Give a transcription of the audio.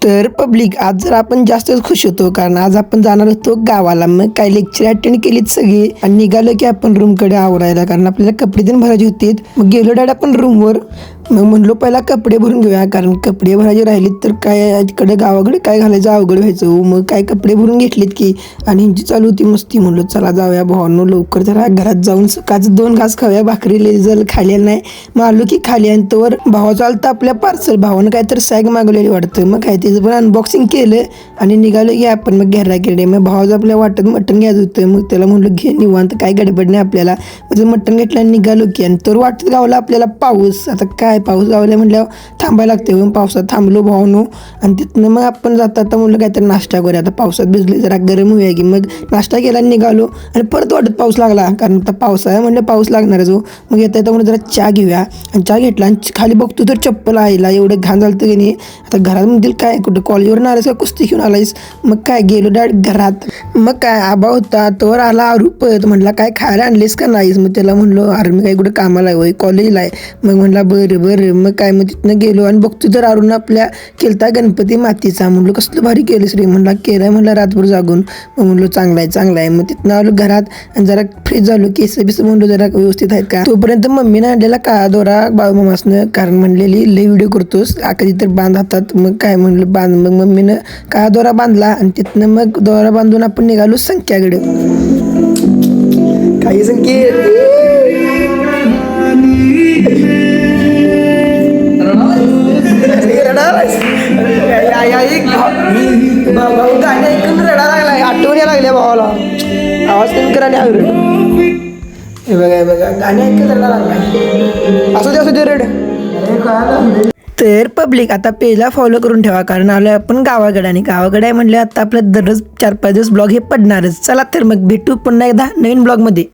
तर पब्लिक आज जर आपण जास्तच खुश होतो कारण आज आपण जाणार होतो गावाला. मग काही लेक्चर अटेंड केलीत सगळी आणि निघालो की आपण रूमकडे आवरायला कारण आपल्याला कपडे देऊन भरायचे होते. मग गेलो डायरेक्ट आपण रूमवर. मग म्हणलो पहिला कपडे भरून घेऊया कारण कपडे भरायचे राहिलीत तर काय तिकडे गावाकडे काय घालायचं अवघड व्हायचं. मग काय कपडे भरून घेतलीत की आणि ह्यांची चालू होती मस्ती. म्हणलो चला जाऊया भावांनो लवकर जरा घरात जाऊन सकाळचं 2 घास खाऊया भाकरी लेजल खाल्लेलं नाही. मग आलो की खाली आणि तोवर भावा चालतं आपल्या पार्सल भावानं काय तर सॅग मागवलेली वाटतं. मग काय त्याचं पण अनबॉक्सिंग केलं आणि निघालो की आपण मग घराकडे. मग भावाचं आपल्या वाटत मटण घ्यायचं होतं. मग त्याला म्हणलं घे निवांत काय गडबड नाही आपल्याला. मग मटण घेतलं आणि निघालो की आणि तर वाटत गावला आपल्याला पाऊस. आता काय पाऊस गावला म्हटल्यावर थांबायला लागते. मग पावसात थांबलो भावानो आणि तिथनं मग आपण जाता म्हणलं काहीतरी नाश्ता करूया. आता पावसात भिजले जरा गरम होऊया की. मग नाश्ता केला आणि निघालो आणि परत वाटत पाऊस लागला कारण आता पावसाळा म्हणलं पाऊस लागणारच हो. मग येता येता म्हणून जरा चहा घेऊया आणि चहा घेतला आणि खाली बघतो तर चप्पल आईला एवढं घाण झालं की नाही. आता घरात म्हणतील काय कुठं कॉलेजवरून आलायस का कुस्ती घेऊन आलायस. मग काय गेलो डायरेक्ट घरात. मग काय आबा होता तोवर आला आरुपत म्हटला काय खायला आणलेस का नाहीस. मग त्याला म्हणलो अरे मी काय कुठं कामाला आहे कॉलेजला आहे. मग म्हणला बरं बरं. मग काय मग तिथनं गेलो आणि बघतो तर अरुण आपल्या केलता गणपती मातीचा. म्हणलो कसलं भारी केलंस रे. म्हणला केलाय म्हणला रातभर जागून. मग म्हणलो चांगला आहे चांगला आहे. मग तिथनं आलो घरात आणि जरा फ्रेश झालो केस बिस म्हणलो जरा व्यवस्थित आहेत का. तोपर्यंत मम्मीनं आणलेला काळा दोरा बाळूमामासनं कारण म्हणलेली लई व्हिडिओ करतोस कधी तर बांध हातात. मग काय म्हणलं बांध. मग मम्मीनं काळा दोरा बांधला आणि तिथनं मग दोरा बांधून आपण निघालो संख्याकडे. काही संख्येत भाऊ गाणे ऐकून रडा लागलाय. आठवण यायला लागल्या भावाला. आवाज कमी करा आणि हे बघा गाणे ऐकून रडा लागलाय. असू दे रेड. तर पब्लिक आता पेजला फॉलो करून ठेवा कारण आलो आपण गावाकडे आणि गावाकडे आहे म्हणलं आता आपलं दररोज 4-5 दिवस ब्लॉग हे पडणारच. चला तर मग भेटू पुन्हा एकदा नवीन ब्लॉगमध्ये.